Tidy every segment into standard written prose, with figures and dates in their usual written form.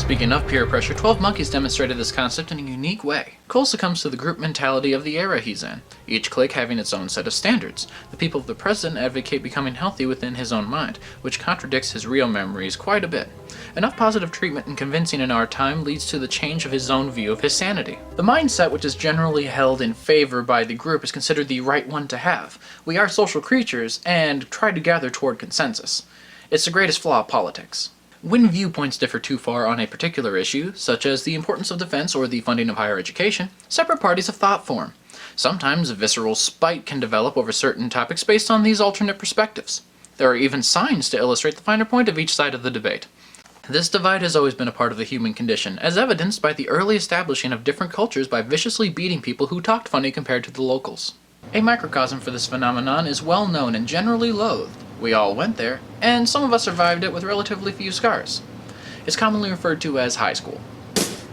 Speaking of peer pressure, 12 Monkeys demonstrated this concept in a unique way. Cole succumbs to the group mentality of the era he's in, each clique having its own set of standards. The people of the present advocate becoming healthy within his own mind, which contradicts his real memories quite a bit. Enough positive treatment and convincing in our time leads to the change of his own view of his sanity. The mindset which is generally held in favor by the group is considered the right one to have. We are social creatures and try to gather toward consensus. It's the greatest flaw of politics. When viewpoints differ too far on a particular issue, such as the importance of defense or the funding of higher education, separate parties of thought form. Sometimes visceral spite can develop over certain topics based on these alternate perspectives. There are even signs to illustrate the finer point of each side of the debate. This divide has always been a part of the human condition, as evidenced by the early establishing of different cultures by viciously beating people who talked funny compared to the locals. A microcosm for this phenomenon is well known and generally loathed. We all went there, and some of us survived it with relatively few scars. It's commonly referred to as high school.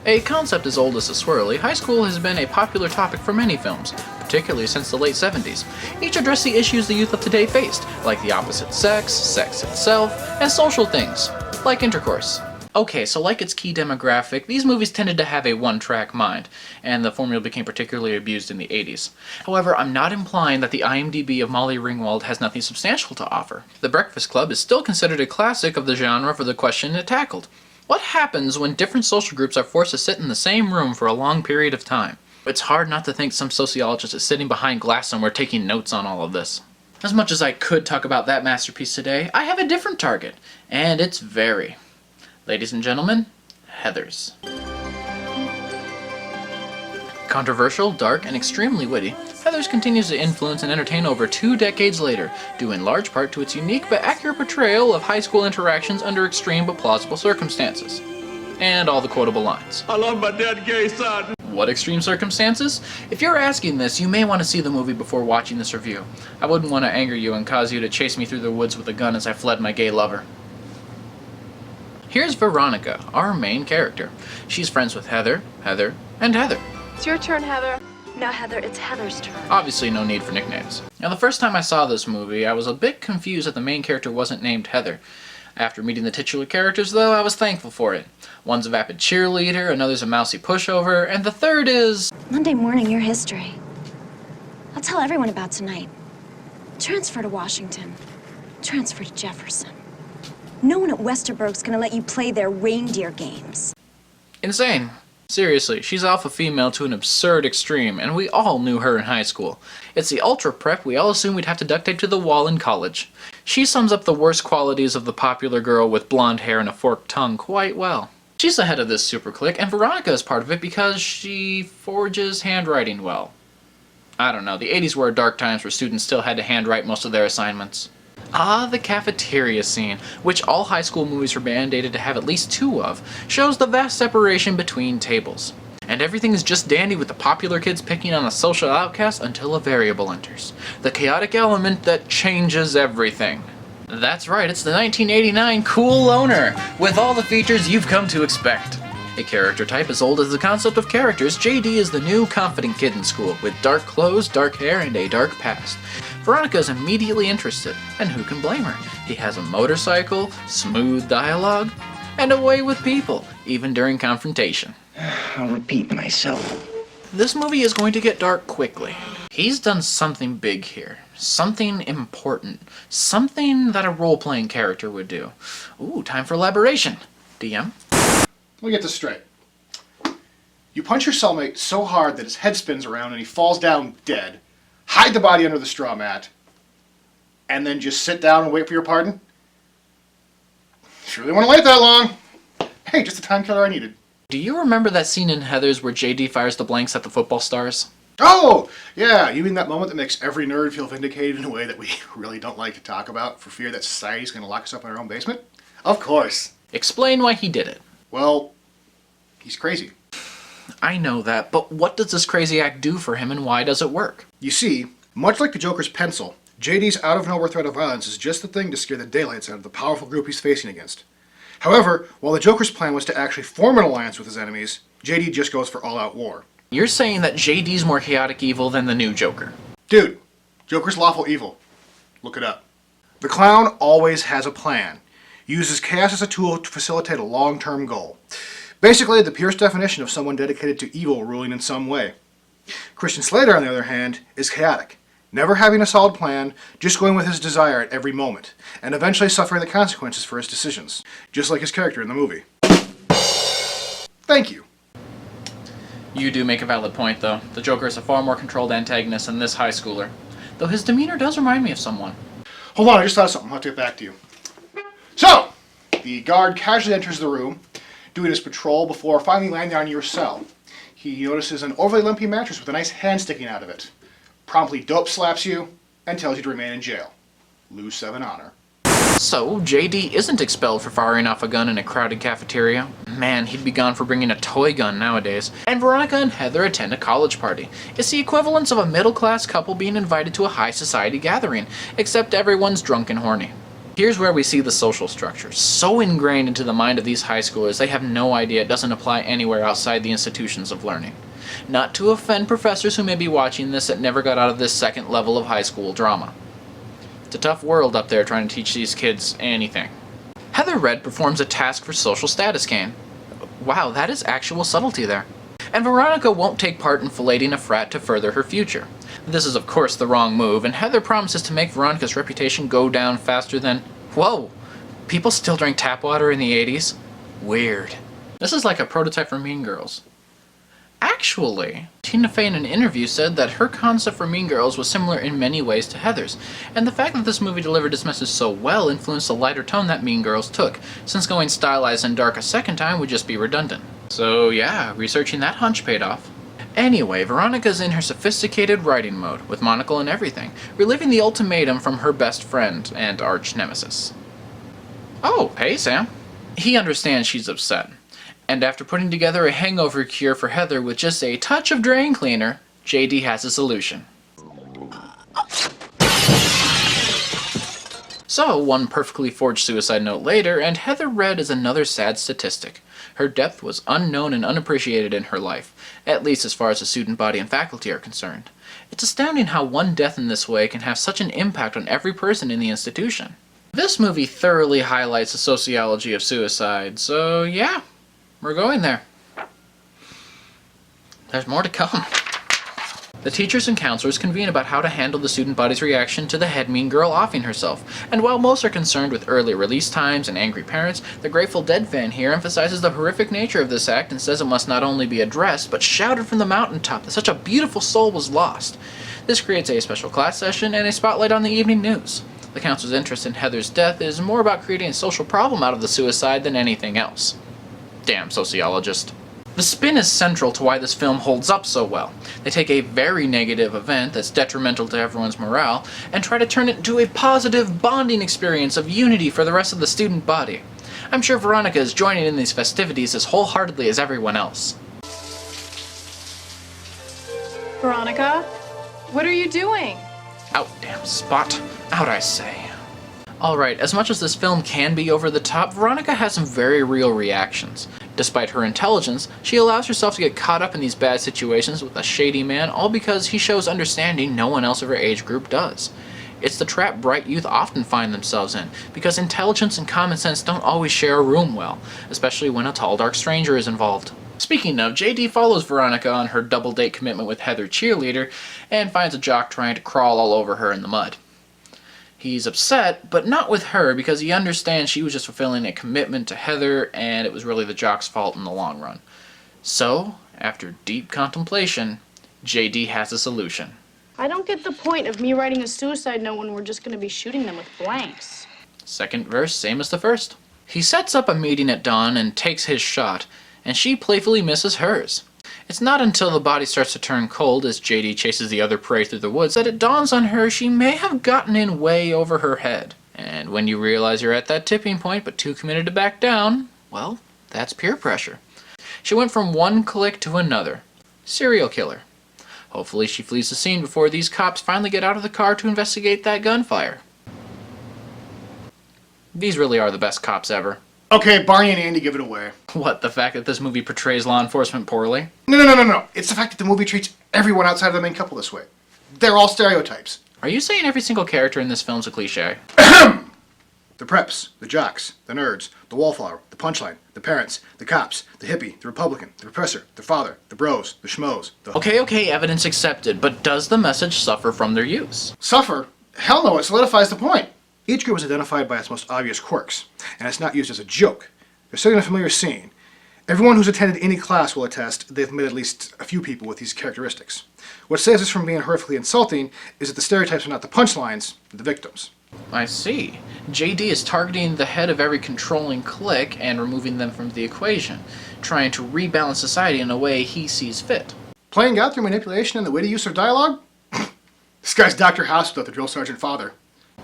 A concept as old as the swirly, high school has been a popular topic for many films, particularly since the late 70s. Each addressed the issues the youth of today faced, like the opposite sex, sex itself, and social things, like intercourse. Okay, so like its key demographic, these movies tended to have a one-track mind, and the formula became particularly abused in the 80s. However, I'm not implying that the IMDb of Molly Ringwald has nothing substantial to offer. The Breakfast Club is still considered a classic of the genre for the question it tackled. What happens when different social groups are forced to sit in the same room for a long period of time? It's hard not to think some sociologist is sitting behind glass somewhere taking notes on all of this. As much as I could talk about that masterpiece today, I have a different target, and it's very. Ladies and gentlemen, Heathers. Controversial, dark, and extremely witty, Heathers continues to influence and entertain over 2 decades later, due in large part to its unique but accurate portrayal of high school interactions under extreme but plausible circumstances. And all the quotable lines. I love my dead gay son. What extreme circumstances? If you're asking this, you may want to see the movie before watching this review. I wouldn't want to anger you and cause you to chase me through the woods with a gun as I fled my gay lover. Here's Veronica, our main character. She's friends with Heather, and Heather. It's your turn, Heather. No, Heather, it's Heather's turn. Obviously no need for nicknames. Now the first time I saw this movie, I was a bit confused that the main character wasn't named Heather. After meeting the titular characters, though, I was thankful for it. One's a vapid cheerleader, another's a mousy pushover, and the third is... Monday morning, your history. I'll tell everyone about tonight. Transfer to Washington. Transfer to Jefferson. No one at Westerberg's gonna let you play their reindeer games. Insane. Seriously, she's alpha female to an absurd extreme, and we all knew her in high school. It's the ultra prep we all assumed we'd have to duct tape to the wall in college. She sums up the worst qualities of the popular girl with blonde hair and a forked tongue quite well. She's the head of this super clique, and Veronica is part of it because she forges handwriting well. I don't know, the 80s were dark times where students still had to handwrite most of their assignments. Ah, the cafeteria scene, which all high school movies were mandated to have at least 2 of, shows the vast separation between tables. And everything is just dandy with the popular kids picking on the social outcast until a variable enters. The chaotic element that changes everything. That's right, it's the 1989 Cool Loner, with all the features you've come to expect. A character type as old as the concept of characters, JD is the new confident kid in school, with dark clothes, dark hair, and a dark past. Veronica is immediately interested, and who can blame her? He has a motorcycle, smooth dialogue, and a way with people, even during confrontation. I'll repeat myself. This movie is going to get dark quickly. He's done something big here. Something important. Something that a role-playing character would do. Ooh, time for elaboration. DM? Let me get this straight. You punch your cellmate so hard that his head spins around and he falls down dead, hide the body under the straw mat, and then just sit down and wait for your pardon? Surely wouldn't wait that long. Hey, just the time killer I needed. Do you remember that scene in Heathers where JD fires the blanks at the football stars? Oh, yeah, you mean that moment that makes every nerd feel vindicated in a way that we really don't like to talk about for fear that society's going to lock us up in our own basement? Of course. Explain why he did it. Well, he's crazy. I know that, but what does this crazy act do for him and why does it work? You see, much like the Joker's pencil, JD's out-of-nowhere threat of violence is just the thing to scare the daylights out of the powerful group he's facing against. However, while the Joker's plan was to actually form an alliance with his enemies, JD just goes for all-out war. You're saying that JD's more chaotic evil than the new Joker. Dude, Joker's lawful evil. Look it up. The clown always has a plan. Uses chaos as a tool to facilitate a long-term goal. Basically, the purest definition of someone dedicated to evil ruling in some way. Christian Slater, on the other hand, is chaotic, never having a solid plan, just going with his desire at every moment, and eventually suffering the consequences for his decisions, just like his character in the movie. Thank you. You do make a valid point, though. The Joker is a far more controlled antagonist than this high schooler, though his demeanor does remind me of someone. Hold on, I just thought of something. I'll have to get back to you. So, the guard casually enters the room, doing his patrol before finally landing on your cell. He notices an overly lumpy mattress with a nice hand sticking out of it. Promptly dope slaps you and tells you to remain in jail. Lose 7 honor. So, JD isn't expelled for firing off a gun in a crowded cafeteria. Man, he'd be gone for bringing a toy gun nowadays. And Veronica and Heather attend a college party. It's the equivalence of a middle-class couple being invited to a high society gathering, except everyone's drunk and horny. Here's where we see the social structure, so ingrained into the mind of these high schoolers they have no idea it doesn't apply anywhere outside the institutions of learning. Not to offend professors who may be watching this that never got out of this second level of high school drama. It's a tough world up there trying to teach these kids anything. Heather Red performs a task for social status gain. Wow, that is actual subtlety there. And Veronica won't take part in filleting a frat to further her future. This is of course the wrong move, and Heather promises to make Veronica's reputation go down faster than... Whoa! People still drink tap water in the 80s? Weird. This is like a prototype for Mean Girls. Actually, Tina Fey in an interview said that her concept for Mean Girls was similar in many ways to Heather's, and the fact that this movie delivered its message so well influenced the lighter tone that Mean Girls took, since going stylized and dark a second time would just be redundant. So yeah, researching that hunch paid off. Anyway, Veronica's in her sophisticated writing mode, with monocle and everything, reliving the ultimatum from her best friend and arch nemesis. Oh, hey Sam. He understands she's upset. And after putting together a hangover cure for Heather with just a touch of drain cleaner, JD has a solution. So, one perfectly forged suicide note later, and Heather Red is another sad statistic. Her depth was unknown and unappreciated in her life, at least as far as the student body and faculty are concerned. It's astounding how one death in this way can have such an impact on every person in the institution. This movie thoroughly highlights the sociology of suicide, so yeah. We're going there. There's more to come. The teachers and counselors convene about how to handle the student body's reaction to the head mean girl offing herself, and while most are concerned with early release times and angry parents, the Grateful Dead fan here emphasizes the horrific nature of this act and says it must not only be addressed, but shouted from the mountaintop that such a beautiful soul was lost. This creates a special class session and a spotlight on the evening news. The counselor's interest in Heather's death is more about creating a social problem out of the suicide than anything else. Damn sociologist. The spin is central to why this film holds up so well. They take a very negative event that's detrimental to everyone's morale and try to turn it into a positive bonding experience of unity for the rest of the student body. I'm sure Veronica is joining in these festivities as wholeheartedly as everyone else. Veronica, what are you doing? Out, damn spot. Out, I say. Alright, as much as this film can be over the top, Veronica has some very real reactions. Despite her intelligence, she allows herself to get caught up in these bad situations with a shady man, all because he shows understanding no one else of her age group does. It's the trap bright youth often find themselves in, because intelligence and common sense don't always share a room well, especially when a tall dark stranger is involved. Speaking of, JD follows Veronica on her double-date commitment with Heather Cheerleader, and finds a jock trying to crawl all over her in the mud. He's upset, but not with her, because he understands she was just fulfilling a commitment to Heather, and it was really the jock's fault in the long run. So, after deep contemplation, JD has a solution. I don't get the point of me writing a suicide note when we're just going to be shooting them with blanks. Second verse, same as the first. He sets up a meeting at dawn and takes his shot, and she playfully misses hers. It's not until the body starts to turn cold as JD chases the other prey through the woods that it dawns on her she may have gotten in way over her head. And when you realize you're at that tipping point but too committed to back down, well, that's peer pressure. She went from one clique to another. Serial killer. Hopefully she flees the scene before these cops finally get out of the car to investigate that gunfire. These really are the best cops ever. Okay, Barney and Andy give it away. What, the fact that this movie portrays law enforcement poorly? No. It's the fact that the movie treats everyone outside of the main couple this way. They're all stereotypes. Are you saying every single character in this film's a cliché? The preps, the jocks, the nerds, the wallflower, the punchline, the parents, the cops, the hippie, the Republican, the professor, the father, the bros, the schmoes, the... Okay, evidence accepted, but does the message suffer from their use? Suffer? Hell no, it solidifies the point. Each group is identified by its most obvious quirks, and it's not used as a joke. They're set in a familiar scene. Everyone who's attended any class will attest they've met at least a few people with these characteristics. What saves us from being horrifically insulting is that the stereotypes are not the punchlines, they're the victims. I see. JD is targeting the head of every controlling clique and removing them from the equation, trying to rebalance society in a way he sees fit. Playing God through manipulation and the witty use of dialogue? This guy's Dr. House without the drill sergeant father.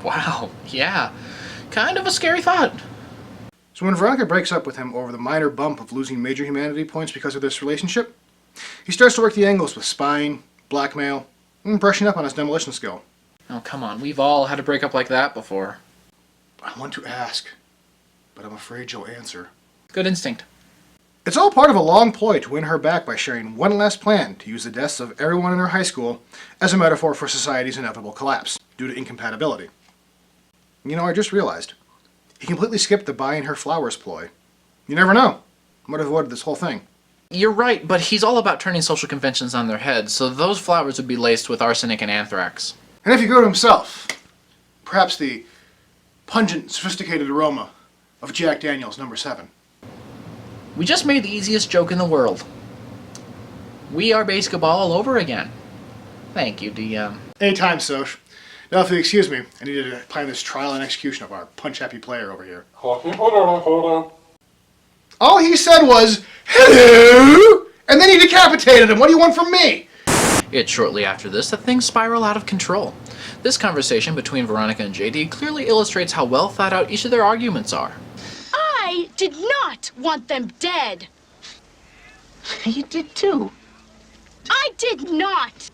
Wow, yeah. Kind of a scary thought. So when Veronica breaks up with him over the minor bump of losing major humanity points because of this relationship, he starts to work the angles with spying, blackmail, and brushing up on his demolition skill. Oh, come on. We've all had a breakup like that before. I want to ask, but I'm afraid you'll answer. Good instinct. It's all part of a long ploy to win her back by sharing one last plan to use the deaths of everyone in her high school as a metaphor for society's inevitable collapse due to incompatibility. You know, I just realized, he completely skipped the buying her flowers ploy. You never know. Might have avoided this whole thing. You're right, but he's all about turning social conventions on their heads, so those flowers would be laced with arsenic and anthrax. And if you go to himself, perhaps the pungent, sophisticated aroma of Jack Daniels No. 7. We just made the easiest joke in the world. We are basketball all over again. Thank you, DM. Anytime, Soch. Now, if you'll excuse me, I need to plan this trial and execution of our punch-happy player over here. Hold on. All he said was, hello, and then he decapitated him. What do you want from me? It's shortly after this that things spiral out of control. This conversation between Veronica and JD clearly illustrates how well thought out each of their arguments are. I did not want them dead. You did too. I did not.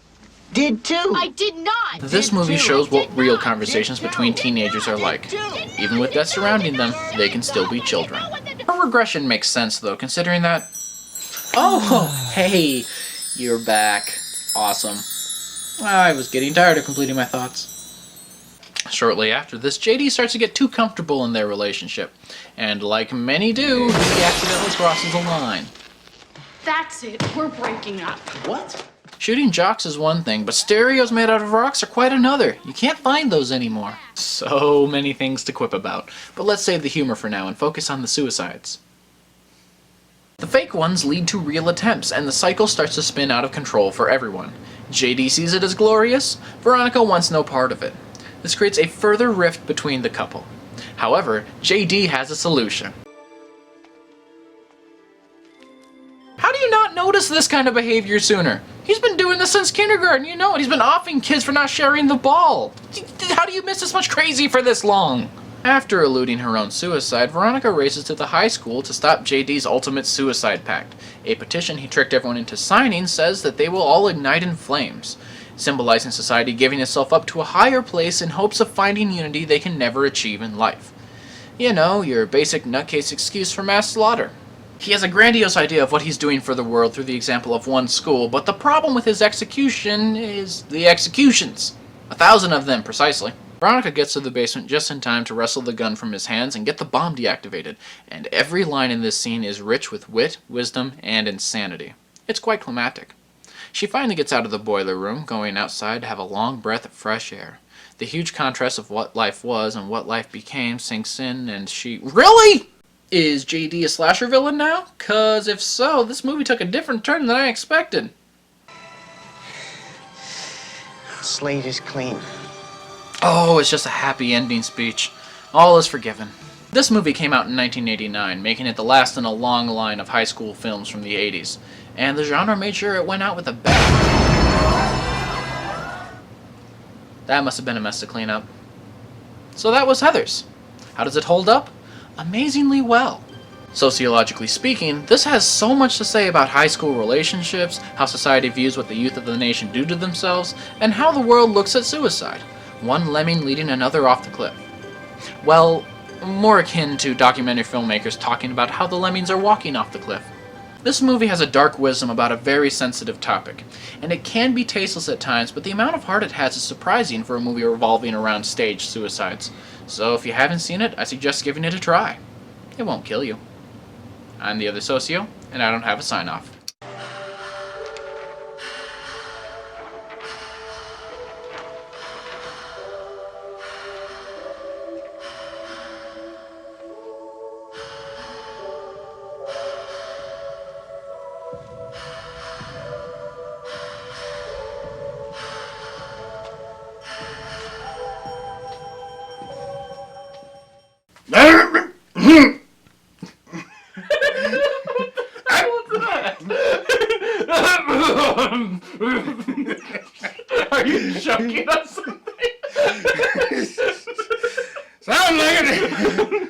Did too. I did not. This movie shows what real conversations between teenagers are like. Even with death surrounding them, they can still be children. Her regression makes sense though, considering that... Oh, hey, you're back. Awesome. I was getting tired of completing my thoughts. Shortly after this, JD starts to get too comfortable in their relationship. And like many do, he accidentally crosses a line. That's it. We're breaking up. What? Shooting jocks is one thing, but stereos made out of rocks are quite another. You can't find those anymore. So many things to quip about. But let's save the humor for now and focus on the suicides. The fake ones lead to real attempts, and the cycle starts to spin out of control for everyone. JD sees it as glorious. Veronica wants no part of it. This creates a further rift between the couple. However, JD has a solution. How do you not notice this kind of behavior sooner? He's been doing this since kindergarten, you know it. He's been offing kids for not sharing the ball. How do you miss this much crazy for this long? After eluding her own suicide, Veronica races to the high school to stop JD's ultimate suicide pact. A petition he tricked everyone into signing says that they will all ignite in flames, symbolizing society giving itself up to a higher place in hopes of finding unity they can never achieve in life. You know, your basic nutcase excuse for mass slaughter. He has a grandiose idea of what he's doing for the world through the example of one school, but the problem with his execution is the executions. 1,000 of them, precisely. Veronica gets to the basement just in time to wrestle the gun from his hands and get the bomb deactivated, and every line in this scene is rich with wit, wisdom, and insanity. It's quite climactic. She finally gets out of the boiler room, going outside to have a long breath of fresh air. The huge contrast of what life was and what life became sinks in, and she... Really?! Is JD a slasher villain now? 'Cause if so, this movie took a different turn than I expected. Slate is clean. Oh, it's just a happy ending speech. All is forgiven. This movie came out in 1989, making it the last in a long line of high school films from the 80s. And the genre made sure it went out with a bang. That must have been a mess to clean up. So that was Heathers. How does it hold up? Amazingly well. Sociologically speaking, this has so much to say about high school relationships, how society views what the youth of the nation do to themselves, and how the world looks at suicide. One lemming leading another off the cliff. Well, more akin to documentary filmmakers talking about how the lemmings are walking off the cliff. This movie has a dark wisdom about a very sensitive topic, and it can be tasteless at times, but the amount of heart it has is surprising for a movie revolving around staged suicides. So if you haven't seen it, I suggest giving it a try. It won't kill you. I'm the other Socio, and I don't have a sign-off. Are you joking on something? Sound like it!